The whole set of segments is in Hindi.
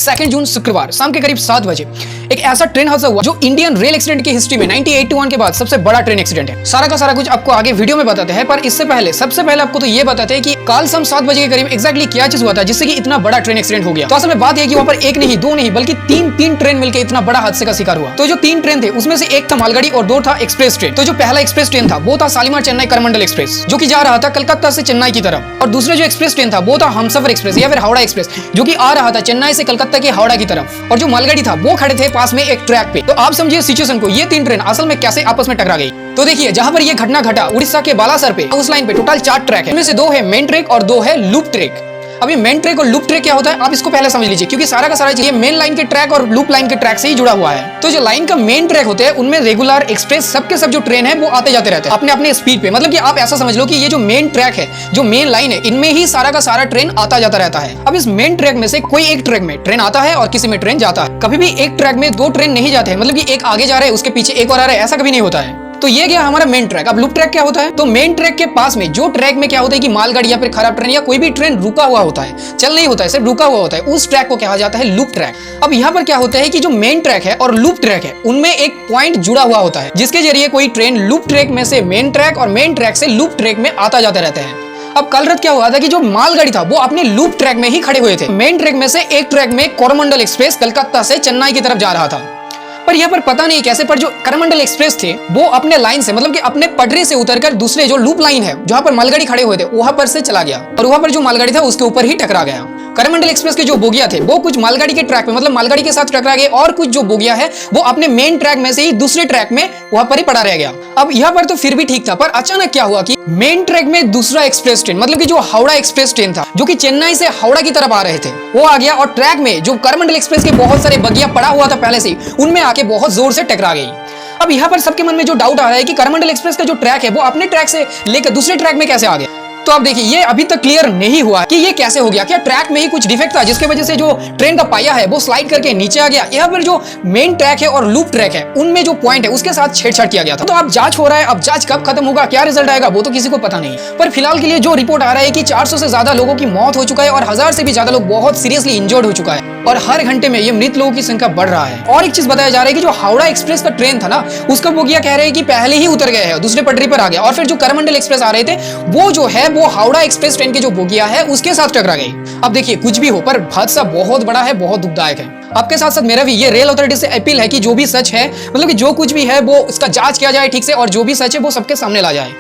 2 जून शुक्रवार शाम के करीब 7 बजे एक ऐसा ट्रेन हादसा हुआ जो इंडियन रेल एक्सीडेंट की हिस्ट्री में 1981 के बाद सबसे बड़ा ट्रेन एक्सीडेंट है। सारा का सारा कुछ आपको आगे वीडियो में बताते हैं, पर इससे पहले सबसे पहले आपको तो ये बताते हैं कि कल शाम 7 बजे के करीब एग्जैक्टली क्या चीज हुआ था जिससे कि इतना बड़ा ट्रेन एक्सीडेंट हो गया। तो असल में बात है कि वहां पर एक नहीं, दो नहीं, बल्कि तीन ट्रेन मिलकर इतना बड़ा हादसे का शिकार हुआ। तो जो 3 ट्रेन थे उसमें से एक था मालगाड़ी और 2 था एक्सप्रेस ट्रेन। तो जो पहला एक्सप्रेस ट्रेन था वो था शालीमार चेन्नई करमंडल एक्सप्रेस जो कि जा रहा था कलकत्ता से चेन्नई की तरफ, और दूसरा जो एक्सप्रेस ट्रेन था वो था हमसफर एक्सप्रेस या फिर हावड़ा एक्सप्रेस जो कि आ रहा था चेन्नई से कलकत्ता के हावड़ा की तरफ। और जो मालगाड़ी था वो खड़े थे पास में एक ट्रैक पे। तो आप समझिए सिचुएशन को, ये 3 ट्रेन असल में कैसे आपस में टकरा गई। तो देखिए जहां पर ये घटना घटा उड़ीसा के बालासर पे, उस लाइन पे टोटल 4 ट्रैक है, इनमें से 2 है मेन ट्रैक और 2 है लूप ट्रैक। अभी मेन ट्रैक और लूप ट्रैक क्या होता है आप इसको पहले समझ लीजिए, क्योंकि सारा का सारा ये मेन लाइन के ट्रैक और लूप लाइन के ट्रैक से ही जुड़ा हुआ है। तो जो लाइन का मेन ट्रैक होते हैं उनमें रेगुलर एक्सप्रेस सबके सब जो ट्रेन है वो आते जाते रहते हैं अपने अपने स्पीड पे। मतलब कि आप ऐसा समझ लो कि ये जो मेन ट्रैक है, जो मेन लाइन है, इनमें ही सारा का सारा ट्रेन आता जाता रहता है। अब इस मेन ट्रैक में से कोई एक ट्रैक में ट्रेन आता है और किसी में ट्रेन जाता है। कभी भी एक ट्रैक में 2 ट्रेन नहीं जाते हैं, मतलब कि एक आगे जा रहे हैं उसके पीछे एक और आ रहा है, ऐसा कभी नहीं होता है। तो ये गया हमारा मेन ट्रैक। अब लूप ट्रैक क्या होता है? तो मेन ट्रैक के पास में जो ट्रैक में क्या होता है कि मालगाड़ी या फिर खराब ट्रेन या कोई भी ट्रेन रुका हुआ होता है, चल नहीं होता है, सिर्फ रुका हुआ होता है, उस ट्रैक को कहा जाता है लूप ट्रैक। अब यहाँ पर क्या होता है कि जो मेन ट्रैक है और लूप ट्रैक है उनमें एक पॉइंट जुड़ा हुआ होता है जिसके जरिए कोई ट्रेन लूप ट्रैक में से मेन ट्रैक और मेन ट्रैक से लूप ट्रैक में आता जाते रहते हैं। अब कल रात क्या हुआ था कि जो मालगाड़ी था वो अपने लूप ट्रैक में ही खड़े हुए थे। मेन ट्रैक में से एक ट्रैक में कोरोमंडल एक्सप्रेस कलकत्ता से चेन्नई की तरफ जा रहा था, पर यहाँ पर पता नहीं कैसे, पर जो करमंडल एक्सप्रेस थे वो अपने लाइन से, मतलब कि अपने पटरी से उतरकर दूसरे जो लूप लाइन है जहां पर मालगाड़ी खड़े हुए थे वहां पर से चला गया और वहां पर जो मालगाड़ी था उसके ऊपर ही टकरा गया। करमंडल एक्सप्रेस के जो बोगिया थे वो कुछ मालगाड़ी के ट्रैक पे, मतलब मालगाड़ी के साथ टकरा गए, और कुछ जो बोगिया है वो अपने मेन ट्रैक में से ही दूसरे ट्रैक में वहां पर ही पड़ा रह गया। अब यहाँ पर तो फिर भी ठीक था, पर अचानक क्या हुआ कि मेन ट्रैक में दूसरा एक्सप्रेस ट्रेन, मतलब कि जो हावड़ा एक्सप्रेस ट्रेन था जो कि चेन्नई से हावड़ा की तरफ आ रहे थे, वो आ गया और ट्रैक में जो करमंडल एक्सप्रेस के बहुत सारे बगिया पड़ा हुआ था पहले से, उनमें आके बहुत जोर से टकरा गई। अब यहाँ पर सबके मन में जो डाउट आ रहा है कि करमंडल एक्सप्रेस का जो ट्रैक है वो अपने ट्रैक से लेकर दूसरे ट्रैक में कैसे आ गया। तो आप देखिए ये अभी तक क्लियर नहीं हुआ कि ये कैसे हो गया। क्या ट्रैक में ही कुछ डिफेक्ट था जिसकी वजह से जो ट्रेन का पाया है वो स्लाइड करके नीचे आ गया, या फिर जो मेन ट्रैक है और लूप ट्रैक है उनमें जो पॉइंट है उसके साथ छेड़छाड़ किया गया था। तो अब जांच हो रहा है, अब जांच कब खत्म होगा, क्या रिजल्ट आएगा वो तो किसी को पता नहीं। पर फिलहाल के लिए जो रिपोर्ट आ रहा है कि 400 से ज्यादा लोगों की मौत हो चुका है और 1000 से भी ज्यादा लोग बहुत सीरियसली इंजर्ड हो चुका है, और हर घंटे में ये मृत लोगों की संख्या बढ़ रहा है। और एक चीज बताया जा रहा है कि जो हावड़ा एक्सप्रेस का ट्रेन था ना उसका बोगिया कह रहे हैं कि पहले ही उतर गए हैं, दूसरे पटरी पर आ गया, और फिर जो करमंडल एक्सप्रेस आ रहे थे वो जो है वो हावड़ा एक्सप्रेस ट्रेन के जो बोगिया है उसके साथ टकरा गई। अब देखिए कुछ भी हो पर हादसा बहुत बड़ा है, बहुत दुखदायक है। आपके साथ साथ मेरा भी ये रेल अथॉरिटी से अपील है कि जो भी सच है, मतलब कि जो कुछ भी है वो इसका जांच किया जाए ठीक से, और जो भी सच है वो सबके सामने ला जाए।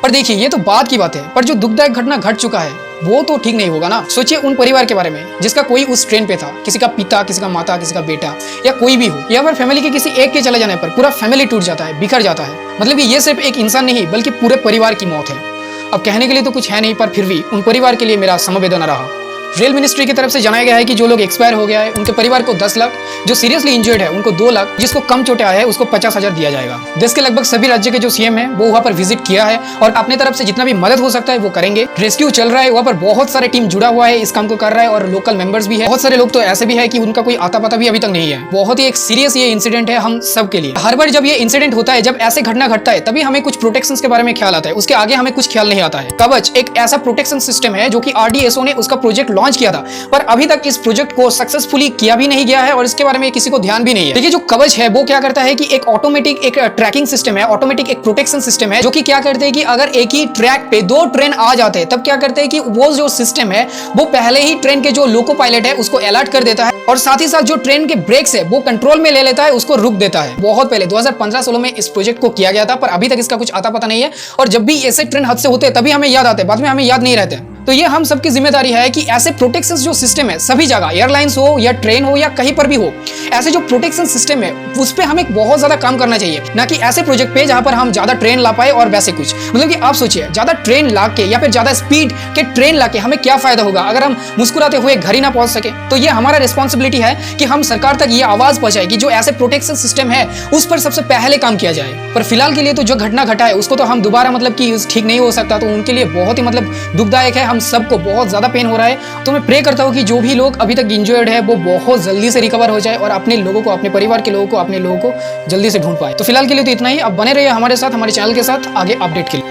पर देखिए ये तो बात की बात है, पर जो दुखदायक घटना घट चुका है वो तो ठीक नहीं होगा ना। सोचिए उन परिवार के बारे में जिसका कोई उस ट्रेन पे था, किसी का पिता, किसी का माता, किसी का बेटा, या कोई भी हो, या फिर फैमिली के किसी एक के चले जाने पर पूरा फैमिली टूट जाता है, बिखर जाता है। मतलब कि ये सिर्फ एक इंसान नहीं बल्कि पूरे परिवार की मौत है। अब कहने के लिए तो कुछ है नहीं, पर फिर भी उन परिवार के लिए मेरा समवेदना रहा। रेल मिनिस्ट्री की तरफ से जनाया गया है कि जो लोग एक्सपायर हो गया है उनके परिवार को 10 लाख, जो सीरियसली इंजर्ड है उनको 2 लाख, जिसको कम चोटें आया है उसको 50,000 दिया जाएगा। देश के लगभग सभी राज्य के जो सीएम है वो वहां पर विजिट किया है और अपने तरफ से जितना भी मदद हो सकता है वो करेंगे। रेस्क्यू चल रहा है, वहां पर बहुत सारे टीम जुड़ा हुआ है, इस काम को कर रहा है, और लोकल मेंबर्स भी है। बहुत सारे लोग तो ऐसे भी है कि उनका कोई आता पता भी अभी तक नहीं है। बहुत ही एक सीरियस ये इंसिडेंट है हम सब के लिए। हर बार जब ये इंसिडेंट होता है, जब ऐसे घटना घटता है, तभी हमें कुछ प्रोटेक्शन के बारे में ख्याल आता है, उसके आगे हमें कुछ ख्याल नहीं आता है। कवच एक ऐसा प्रोटेक्शन सिस्टम है जो कि RDSO ने उसका प्रोजेक्ट लॉन्च किया था, पर अभी तक इस प्रोजेक्ट को सक्सेसफुली किया भी नहीं गया है और इसके बारे में किसी को ध्यान भी नहीं है। देखिए जो कवच है वो क्या करता है कि एक ऑटोमेटिक एक ट्रैकिंग सिस्टम है, ऑटोमेटिक एक प्रोटेक्शन सिस्टम है, जो कि क्या करते हैं कि अगर एक ही ट्रैक पे 2 ट्रेन आ जाते हैं तब क्या करते हैं कि वो जो सिस्टम है वो पहले ही ट्रेन के जो लोको पायलट है उसको अलर्ट कर देता है, और साथ ही साथ जो ट्रेन के ब्रेक्स है वो कंट्रोल में ले लेता है, उसको रुक देता है। बहुत पहले 2015-16 में इस प्रोजेक्ट को किया गया था, पर अभी तक इसका कुछ आता पता नहीं है, और जब भी ऐसे ट्रेन हादसे होते हैं तभी हमें याद आते हैं, बाद में हमें याद नहीं रहते। तो ये हम सबकी जिम्मेदारी है कि ऐसे प्रोटेक्शन जो सिस्टम है सभी जगह, एयरलाइंस हो या ट्रेन हो या कहीं पर भी हो, ऐसे जो प्रोटेक्शन सिस्टम है उस पर हमें बहुत ज्यादा काम करना चाहिए, ना कि ऐसे प्रोजेक्ट पे जहां पर हम ज्यादा ट्रेन ला पाए और वैसे कुछ। मतलब कि आप सोचिए ज्यादा ट्रेन ला के या फिर ज्यादा स्पीड के ट्रेन ला के हमें क्या फायदा होगा अगर हम मुस्कुराते हुए घर ही ना पहुंच सके। तो ये हमारा रिस्पॉन्सिबिलिटी है कि हम सरकार तक ये आवाज पहुंचाए कि जो ऐसे प्रोटेक्शन सिस्टम है उस पर सबसे पहले काम किया जाए। पर फिलहाल के लिए तो जो घटना घटा है उसको तो हम दोबारा मतलब कि ठीक नहीं हो सकता, तो उनके लिए बहुत ही मतलब दुखदायक है, हम सबको बहुत ज्यादा पेन हो रहा है। तो मैं प्रे करता हूँ कि जो भी लोग अभी तक इंजर्ड है वो बहुत जल्दी से रिकवर हो जाए और अपने लोगों को, अपने परिवार के लोगों को, अपने लोगों को जल्दी से ढूंढ पाए। तो फिलहाल के लिए तो इतना ही। अब बने रहिए हमारे साथ, हमारे चैनल के साथ आगे अपडेट के लिए।